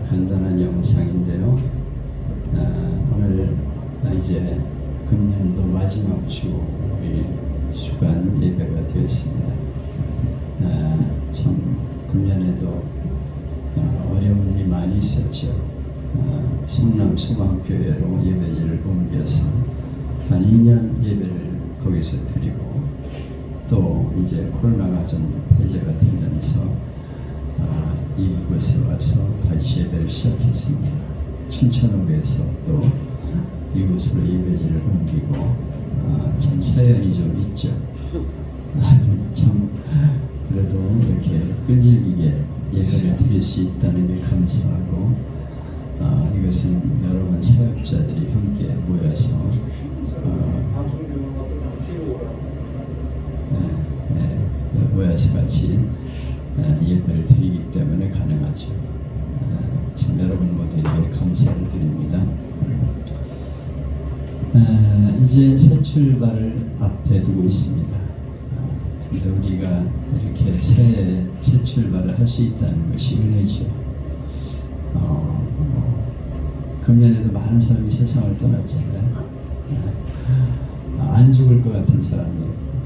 간단한 영상인데요. 오늘 이제 금년도 마지막 주간 예배가 되었습니다. 참 금년에도 어려운 일이 많이 있었죠. 성남 소방교회로 예배지를 옮겨서 한 2년 예배를 거기서 드리고, 또 이제 코로나가 좀 해제가 되면서 이곳에 와서 다시 예배를 시작했습니다. 춘천읍에서 또 이곳으로 예배지를 옮기고, 참 사연이 좀 있죠. 참 그래도 이렇게 끈질기게 예배를 드릴 수 있다는 게 감사하고, 이것은 여러분 사역자들이 함께 모여서 모여서 같이 예배를 드리기 때문에 가능하죠. 참 여러분 모두에게 감사를 드립니다. 이제 새 출발을 앞에 두고 있습니다. 근데 우리가 이렇게 새 출발을 할 수 있다는 것이 은혜죠. 금년에도 많은 사람이 세상을 떠났잖아요. 안 죽을 것 같은 사람이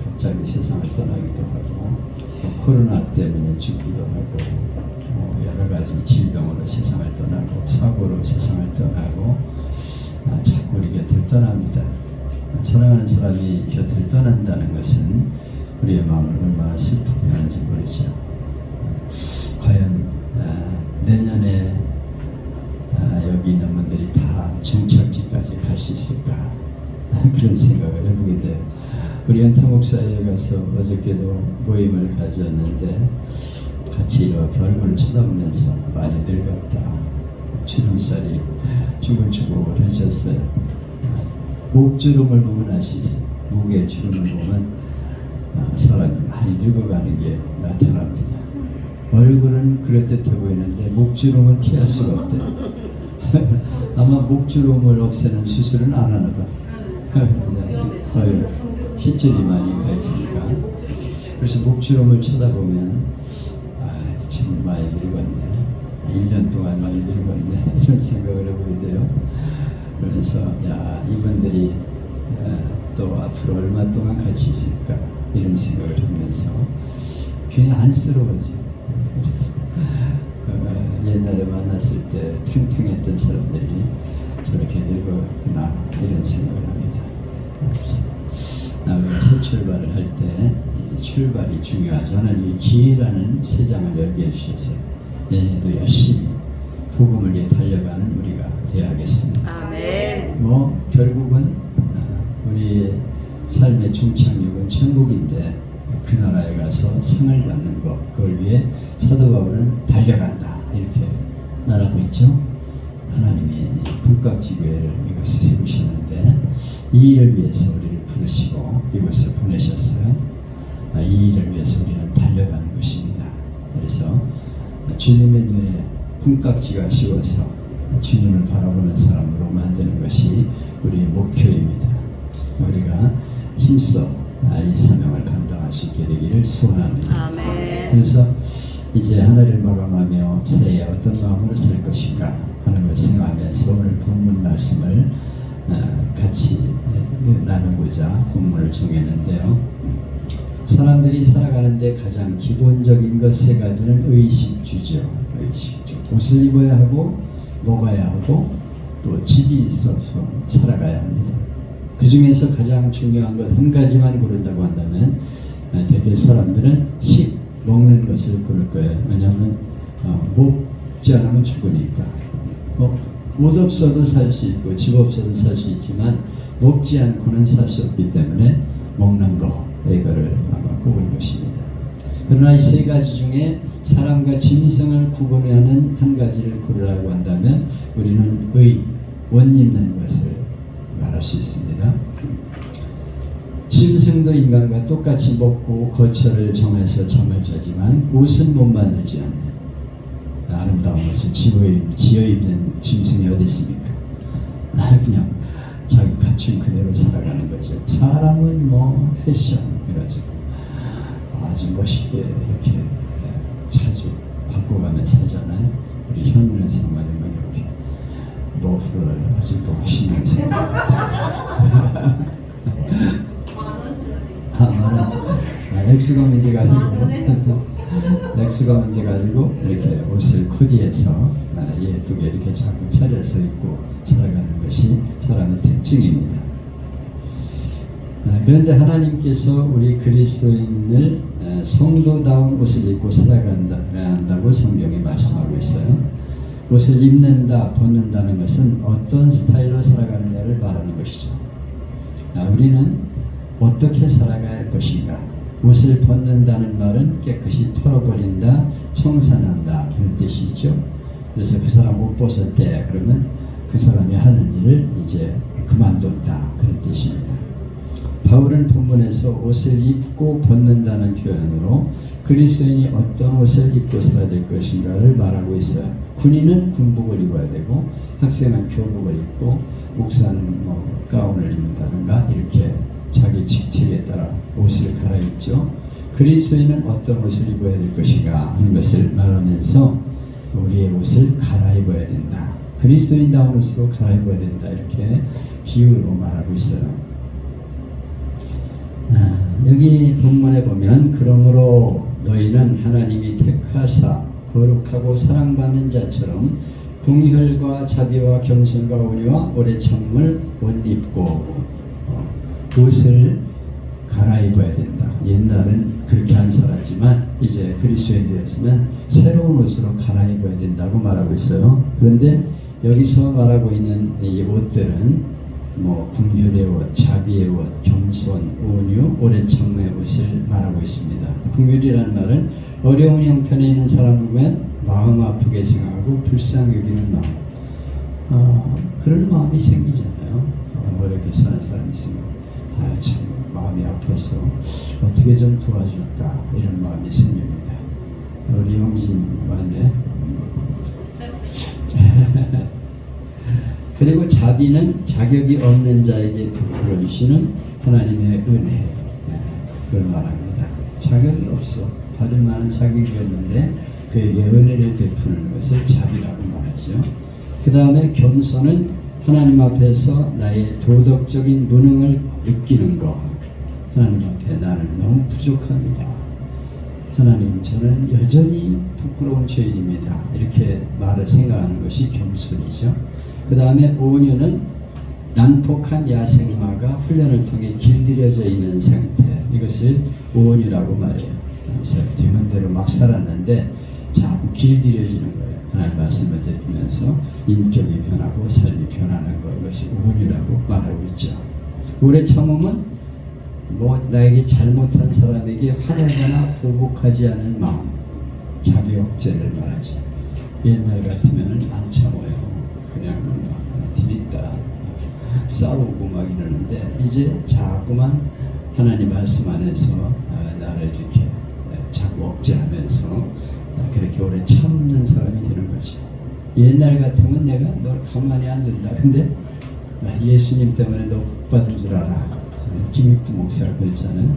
갑자기 세상을 떠나기도 하고, 코로나 때문에 죽기도 하고, 여러 가지 질병으로 세상을 떠나고, 사고로 세상을 떠나고, 자꾸 우리 곁을 떠납니다. 사랑하는 사람이 곁을 떠난다는 것은 우리의 마음을 얼마나 슬프게 하는지 모르죠. 과연 내년에 여기 있는 분들이 다 종착지까지 갈 수 있을까? 그런 생각을 해보게 돼요. 우리 연태 목사에 가서 어저께도 모임을 가졌는데, 같이 이렇게 얼굴을 쳐다보면서 많이 늙었다, 주름살이 쭈글쭈글해졌어요. 목주름을 보면 알 수 있어요. 목의 주름을 보면 사람이 많이 늙어가는 게 나타납니다. 얼굴은 그럴듯해 보이는데 목주름은 피할 수가 없대요. 아마 목주름을 없애는 수술은 안 하나 봐. 핏줄이 많이 가 있으니까. 그래서 목주름을 쳐다보면 참 많이 늙었네, 1년 동안 많이 늙었네, 이런 생각을 해보게 돼요. 그래서 이분들이 또 앞으로 얼마 동안 같이 있을까, 이런 생각을 하면서 괜히 안쓰러워져. 그래서 옛날에 만났을 때 탱탱했던 사람들이 저렇게 늙었구나, 이런 생각을 합니다. 우리가 새 출발을 할 때 이제 출발이 중요하죠. 하나님이 기회라는 새 장을 열게 해주셔서 내년도 열심히 복음을 위해 달려가는 우리가 되어야겠습니다. 아멘. 결국은 우리의 삶의 종착역은 천국인데, 그 나라에 가서 상을 받는 것, 그걸 위해 사도 바울은 달려간다, 이렇게 말하고 있죠. 하나님이 국각지교회를 이곳에 세우셨는데, 이 일을 위해서 우리를 부르시고 이곳에 보내셨어요. 이 일을 위해서 우리는 달려가는 것입니다. 그래서 주님의 눈에 콩깍지가 씌워서 주님을 바라보는 사람으로 만드는 것이 우리의 목표입니다. 우리가 힘써 이 사명을 감당할 수 있게 되기를 소원합니다. 아멘. 그래서 이제 한 해를 마감하며 새해에 어떤 마음으로 살 것인가 하는 걸 생각하면서 오늘 본문 말씀을 같이 나누고자 본문을 정했는데요. 사람들이 살아가는데 가장 기본적인 것 세 가지는 의식주죠. 의식주. 옷을 입어야 하고, 먹어야 하고, 또 집이 있어서 살아가야 합니다. 그 중에서 가장 중요한 것 한 가지만 고른다고 한다면, 대개 사람들은 먹는 것을 고를 거예요. 왜냐하면 먹지 않으면 죽으니까. 옷 없어도 살 수 있고 집 없어도 살 수 있지만 먹지 않고는 살 수 없기 때문에 먹는 거, 이거를 아마 꼽을 것입니다. 그러나 이 세 가지 중에 사람과 짐승을 구분하는 한 가지를 고르라고 한다면 우리는 옷 입는 것을 말할 수 있습니다. 짐승도 인간과 똑같이 먹고 거처를 정해서 잠을 자지만 옷은 못 만들지 않는, 아름다운 옷을 지어 입는 짐승이 어디 있습니까? 그냥 자기 갖춘 그대로 살아가는 거죠. 사람은 패션 해가지고 아주 멋있게 이렇게 자주 바꿔가며 살잖아요. 우리 현 상황 옷을 보고 신경 쓰고 액수가 문제 가지고 액수가 문제 가지고 이렇게 옷을 코디해서 예쁘게 이렇게 자꾸 차려서 입고 살아가는 것이 사람의 특징입니다. 그런데 하나님께서 우리 그리스도인을 성도다운 옷을 입고 살아가야 한다고 성경이 말씀하고 있어요. 옷을 입는다, 벗는다는 것은 어떤 스타일로 살아가느냐를 말하는 것이죠. 우리는 어떻게 살아가야 할 것인가? 옷을 벗는다는 말은 깨끗이 털어버린다, 청산한다 그런 뜻이죠. 그래서 그 사람 옷 벗을 때 그러면 그 사람이 하는 일을 이제 그만뒀다 그런 뜻입니다. 바울은 본문에서 옷을 입고 벗는다는 표현으로 그리스도인이 어떤 옷을 입고 살아야 될 것인가를 말하고 있어요. 군인은 군복을 입어야 되고 학생은 교복을 입고 목사는 가운을 입는다든가 이렇게 자기 직책에 따라 옷을 갈아입죠. 그리스도인은 어떤 옷을 입어야 될 것인가 하는 것을 말하면서 우리의 옷을 갈아입어야 된다. 그리스도인다운 옷으로 갈아입어야 된다. 이렇게 비유로 말하고 있어요. 여기 본문에 보면 그러므로 너희는 하나님이 택하사 거룩하고 사랑받는 자처럼 공의혈과 자비와 겸손과 온유와 오래 참음을 옷 입고 옷을 갈아입어야 된다. 옛날은 그렇게 안 살았지만 이제 그리스도인이 되었으면 새로운 옷으로 갈아입어야 된다고 말하고 있어요. 그런데 여기서 말하고 있는 이 옷들은 긍휼의 옷, 자비의 옷, 겸손, 온유, 오래 참음의 옷을 말하고 있습니다. 긍휼이라는 말은 어려운 형편에 있는 사람을 보면 마음 아프게 생각하고 불쌍히 여기는 마음. 그런 마음이 생기잖아요. 어렵게 사는 사람이 있으면 참 마음이 아파서 어떻게 좀 도와줄까 이런 마음이 생깁니다. 우리 형진 왔네. 그리고 자비는 자격이 없는 자에게 베풀어 주시는 하나님의 은혜, 그걸 말합니다. 자격이 없어, 받을 만한 자격이 없는데 그에게 은혜를 베푸는 것을 자비라고 말하죠. 그 다음에 겸손은 하나님 앞에서 나의 도덕적인 무능을 느끼는 것. 하나님 앞에 나는 너무 부족합니다. 하나님, 저는 여전히 부끄러운 죄인입니다. 이렇게 말을 생각하는 것이 겸손이죠. 그 다음에 온유는 난폭한 야생마가 훈련을 통해 길들여져 있는 상태, 이것을 온유라고 말해요. 그래서 되는 대로 막 살았는데 자꾸 길들여지는 거예요. 하나님 말씀을 들으면서 인격이 변하고 삶이 변하는 것, 이것이 온유라고 말하고 있죠. 오래 참음은 나에게 잘못한 사람에게 화내거나 보복하지 않은 마음, 자비 억제를 말하죠. 옛날 같으면 안 참아요. 그냥 디밌다 싸우고 막 이러는데 이제 자꾸만 하나님 말씀 안에서 나를 이렇게 자꾸 억제하면서 그렇게 오래 참는 사람이 되는 거죠. 옛날 같으면 내가 널 가만히 안 둔다. 근데 예수님 때문에 너 복 받은 줄 알아. 김익두 목사가 그랬잖아요.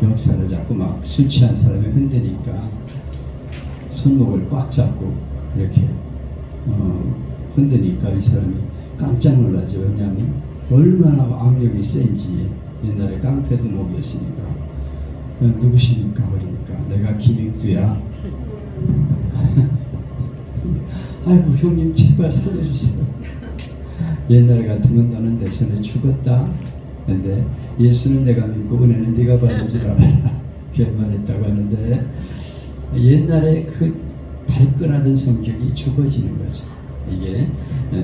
역사를 자꾸 막 술 취한 사람이 흔드니까 손목을 꽉 잡고 이렇게 흔드니까 이 사람이 깜짝 놀라죠. 왜냐하면 얼마나 압력이 센지. 옛날에 깡패도 목이었으니까. 누구십니까? 그러니까 내가 김익두야. 아이고 형님 제발 살려주세요. 옛날 같으면 너는 내 손에 죽었다. 근데 예수는 내가 믿고 은혜는 네가 받은 줄 알아라. 그렇게 말했다고 하는데 옛날에 그 발끈하던 성격이 죽어지는 거죠. 이게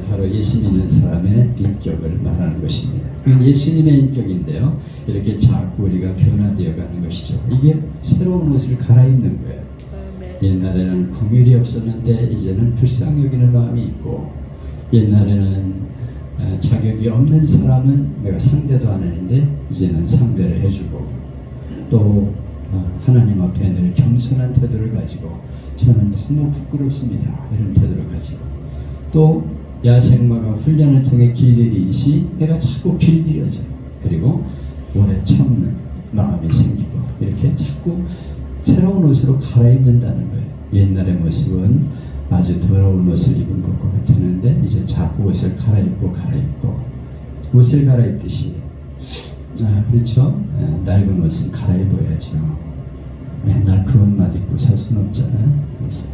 바로 예수 믿는 사람의 인격을 말하는 것입니다. 그건 예수님의 인격인데요. 이렇게 자꾸 우리가 변화되어 가는 것이죠. 이게 새로운 옷을 갈아입는 거예요. 옛날에는 긍휼이 없었는데 이제는 불쌍히 여기는 마음이 있고, 옛날에는 자격이 없는 사람은 내가 상대도 안 했는데 이제는 상대를 해주고, 또 하나님 앞에 늘 겸손한 태도를 가지고 저는 너무 부끄럽습니다 이런 태도를 가지고, 또 야생마가 훈련을 통해 길들이듯이 내가 자꾸 길들여져요. 그리고 오래 참는 마음이 생기고 이렇게 자꾸 새로운 옷으로 갈아입는다는 거예요. 옛날의 모습은 아주 더러운 옷을 입은 것 같았는데 이제 자꾸 옷을 갈아입고 옷을 갈아입듯이 그렇죠? 낡은 옷은 갈아입어야죠. 맨날 그 옷만 입고 살 수는 없잖아요. 그래서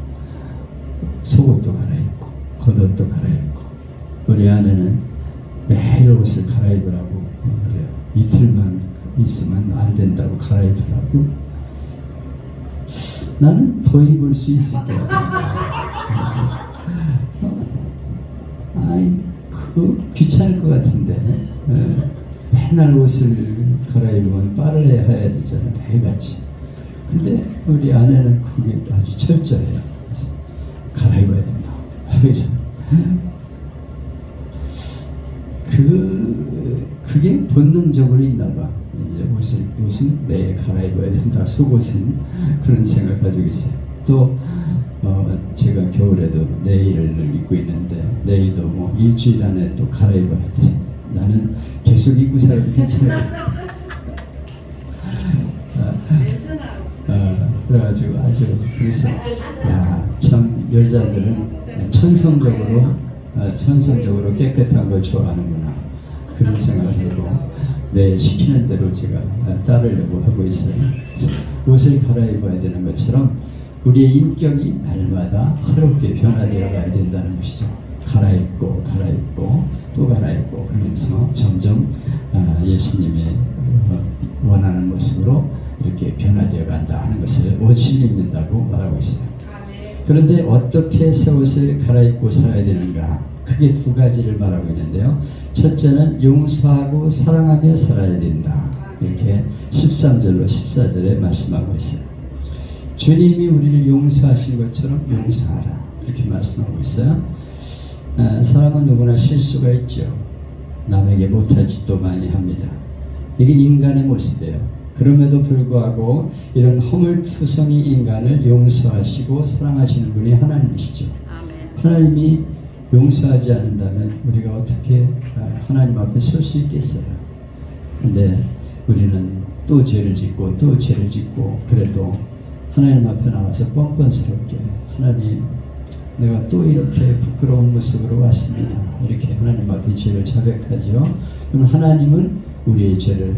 속옷도 갈아입고 겉옷도 갈아입고 우리 아내는 매일 옷을 갈아입으라고 그래요. 이틀만 있으면 안 된다고 갈아입으라고. 나는 더 입을 수 있을 것 같아요. 그거 귀찮을 것 같은데 맨날 옷을 갈아입으면 빨래 해야 되잖아요. 매일같이. 근데 우리 아내는 그게 아주 철저해요. 그래서 갈아입어야 된다. 그게 본능적으로 있나 봐. 이제 옷은 매일 갈아입어야 된다. 속옷은 그런 생각을 가지고 있어요. 또 제가 겨울에도 내일을 입고 있는데 내일도 뭐 일주일 안에 또 갈아입어야 돼. 나는 계속 입고 살아도 괜찮아요. 그래가지고 아주 그래서 참 여자들은 천성적으로 깨끗한 걸 좋아하는구나 그런 생각을 하고 매일 시키는 대로 제가 따르려고 하고 있어요. 옷을 갈아입어야 되는 것처럼 우리의 인격이 날마다 새롭게 변화되어 가야 된다는 것이죠. 갈아입고 또 갈아입고 그러면서 점점 예수님의 원하는 모습으로 이렇게 변화되어 간다 하는 것을 옷을 입는다고 말하고 있어요. 그런데 어떻게 새 옷을 갈아입고 살아야 되는가? 크게 두 가지를 말하고 있는데요. 첫째는 용서하고 사랑하며 살아야 된다. 이렇게 13절로 14절에 말씀하고 있어요. 주님이 우리를 용서하신 것처럼 용서하라. 이렇게 말씀하고 있어요. 사람은 누구나 실수가 있죠. 남에게 못할 짓도 많이 합니다. 이게 인간의 모습이에요. 그럼에도 불구하고 이런 허물투성이 인간을 용서하시고 사랑하시는 분이 하나님이시죠. 하나님이 용서하지 않는다면 우리가 어떻게 하나님 앞에 설 수 있겠어요? 근데 우리는 또 죄를 짓고 그래도 하나님 앞에 나와서 뻔뻔스럽게 하나님 내가 또 이렇게 부끄러운 모습으로 왔습니다. 이렇게 하나님 앞에 죄를 자백하죠. 그럼 하나님은 우리의 죄를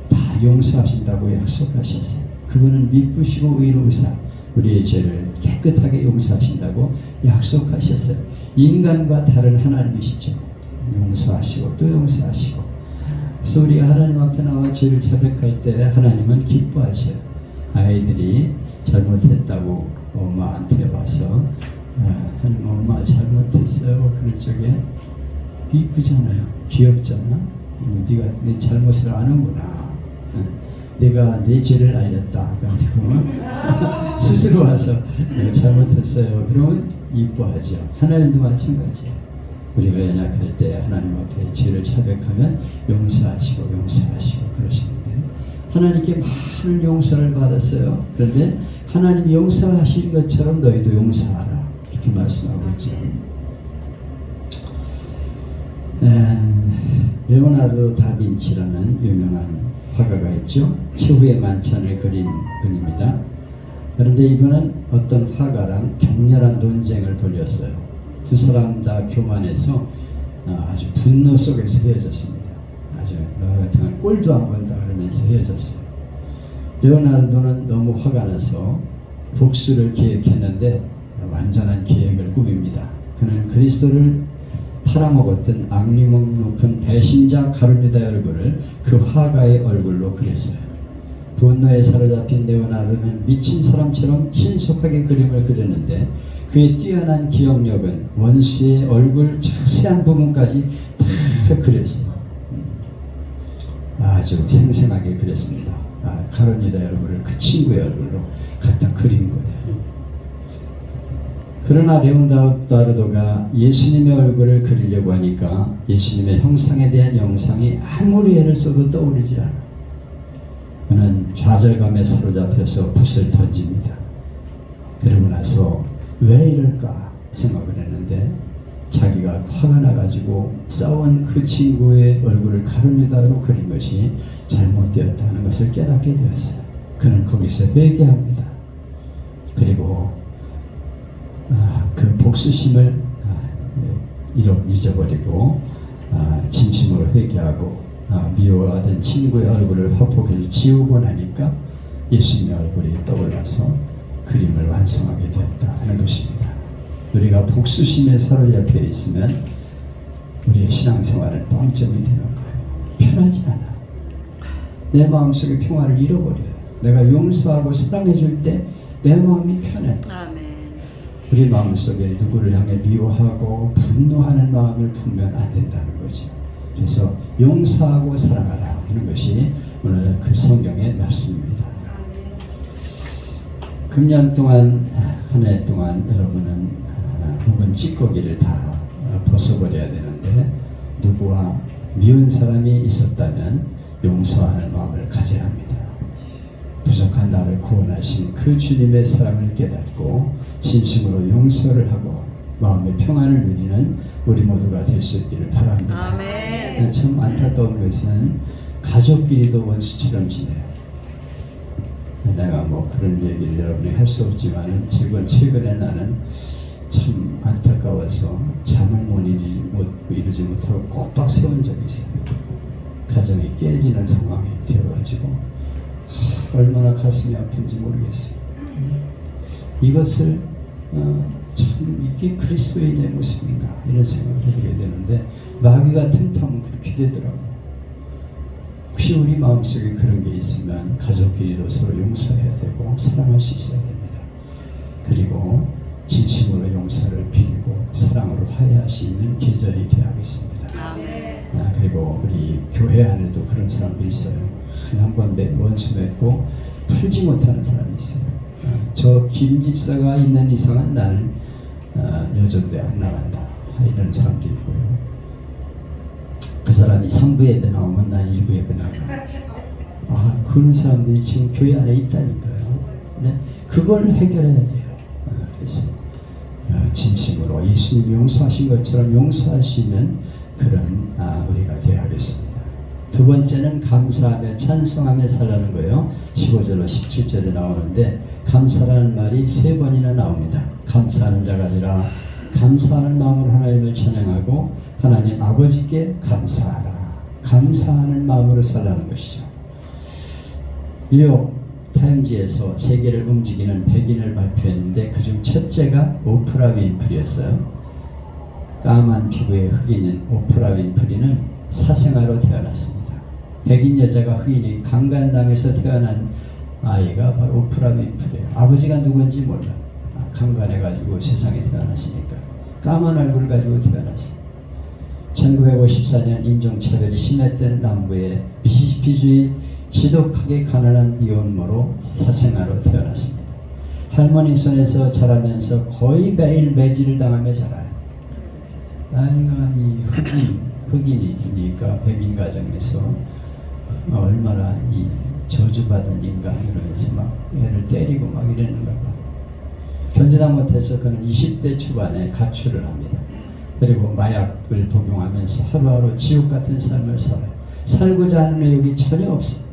다 용서하신다고 약속하셨어요. 그분은 미쁘시고 의로우사 우리의 죄를 깨끗하게 용서하신다고 약속하셨어요. 인간과 다른 하나님이시죠. 용서하시고 또 용서하시고. 그래서 우리가 하나님 앞에 나와 죄를 자백할 때 하나님은 기뻐하셔요. 아이들이 잘못했다고 엄마한테 와서 하나님 엄마 잘못했어요. 그럴 적에 이쁘잖아요. 귀엽잖아. 네가 내 잘못을 아는구나. 내가 내 죄를 알렸다. 그리고 스스로 와서 내가 잘못했어요. 그러면 이뻐하죠. 하나님도 마찬가지예요. 우리가 연약할 때 하나님 앞에 죄를 자백하면 용서하시고 그러시는데 하나님께 많은 용서를 받았어요. 그런데 하나님이 용서하신 것처럼 너희도 용서하라. 이렇게 말씀하고 있죠. 레오나르도 다빈치라는 유명한 화가가 있죠. 최후의 만찬을 그린 분입니다. 그런데 이분은 어떤 화가랑 격렬한 논쟁을 벌였어요. 두 사람 다 교만해서 아주 분노 속에서 헤어졌습니다. 아주 너 같은 건 꼴도 안 본다 그러면서 헤어졌어요. 레오나르도는 너무 화가 나서 복수를 계획했는데 완전한 계획을 꾸밉니다. 그는 그리스도를 팔아먹었던 악림목 높은 배신자 가룟유다의 얼굴을 그 화가의 얼굴로 그렸어요. 분노에 사로잡힌 레오나르도는 미친 사람처럼 신속하게 그림을 그렸는데 그의 뛰어난 기억력은 원수의 얼굴 자세한 부분까지 다 그렸어요. 아주 생생하게 그렸습니다. 가룟유다의 얼굴을 그 친구의 얼굴로 갖다 그린 거예요. 그러나 레오나르도가 예수님의 얼굴을 그리려고 하니까 예수님의 형상에 대한 영상이 아무리 애를 써도 떠오르지 않아. 그는 좌절감에 사로잡혀서 붓을 던집니다. 그러고 나서 왜 이럴까 생각을 했는데 자기가 화가 나가지고 싸운 그 친구의 얼굴을 가룟유다로 그린 것이 잘못되었다는 것을 깨닫게 되었어요. 그는 거기서 회개합니다. 그리고 그 복수심을 잊어버리고 진심으로 회개하고 미워하던 친구의 얼굴을 화폭에서 지우고 나니까 예수님의 얼굴이 떠올라서 그림을 완성하게 되었다 하는 것입니다. 우리가 복수심에 사로잡혀 있으면 우리의 신앙생활은 빵점이 되는 거예요. 편하지 않아. 내 마음속에 평화를 잃어버려요. 내가 용서하고 사랑해 줄 때 내 마음이 편해. 아멘. 우리 마음속에 누구를 향해 미워하고 분노하는 마음을 품으면 안 된다는 거죠. 그래서 용서하고 사랑하라 하는 것이 오늘 그 성경의 말씀입니다. 금년 동안 한 해 동안 여러분은 묵은 찌꺼기를 다 벗어버려야 되는데 누구와 미운 사람이 있었다면 용서하는 마음을 가져야 합니다. 부족한 나를 구원하신 그 주님의 사랑을 깨닫고 진심으로 용서를 하고 마음의 평안을 누리는 우리 모두가 될 수 있기를 바랍니다. 아멘. 참 안타까운 것은 가족끼리도 원수처럼 지내요. 내가 뭐 그런 얘기를 여러분이 할 수 없지만 최근에 나는 참 안타까워서 잠을 이루지 못하고 꼬박 세운 적이 있어요. 가정이 깨지는 상황이 되어가지고 얼마나 가슴이 아픈지 모르겠어요. 이것을 참 이게 그리스도인의 모습인가 이런 생각을 해보게 되는데 마귀가 틈타면 그렇게 되더라고요. 혹시 우리 마음속에 그런 게 있으면 가족끼리도 서로 용서해야 되고 사랑할 수 있어야 됩니다. 그리고 진심으로 용서를 빌고 사랑으로 화해할 수 있는 계절이 되어야겠습니다. 아멘. 그리고 우리 교회 안에도 그런 사람들이 있어요. 한 번 원수 맺고 풀지 못하는 사람이 있어요. 저 김 집사가 있는 이상은 나는 여전도에 안 나간다 이런 사람도 있고요. 그 사람이 3부 예배 나오면 난 1부 예배 나가. 그런 사람들이 지금 교회 안에 있다니까요. 네? 그걸 해결해야 돼요. 그래서 진심으로 예수님이 용서하신 것처럼 용서할 수 있는 그런 우리가 되어야겠습니다. 두 번째는 감사하며 찬송하며 살라는 거예요. 15절로 17절에 나오는데 감사라는 말이 3번이나 나옵니다. 감사하는 자가 아니라 감사하는 마음으로 하나님을 찬양하고 하나님 아버지께 감사하라. 감사하는 마음으로 살라는 것이죠. 뉴욕 타임지에서 세계를 움직이는 백인을 발표했는데 그중 첫째가 오프라 윈프리였어요. 까만 피부의 흑인인 오프라 윈프리는 사생아로 태어났습니다. 백인 여자가 흑인이 강간당해서 태어난 아이가 바로 오프라 윈프리예요. 아버지가 누군지 몰라. 강간해가지고 세상에 태어났으니까. 까만 얼굴을 가지고 태어났어요. 1954년 인종차별이 심했던 남부의 미시시피주의 지독하게 가난한 이혼모로 사생아로 태어났습니다. 할머니 손에서 자라면서 거의 매일 매질을 당하며 자라요. 아이가 이 흑인이니까 백인 가정에서 얼마나 이 저주받은 인간으로 해서 막 애를 때리고 막 이랬는가 봐. 견디다 못해서 그는 20대 초반에 가출을 합니다. 그리고 마약을 복용하면서 하루하루 지옥 같은 삶을 살아요. 살고자 하는 의욕이 전혀 없어요.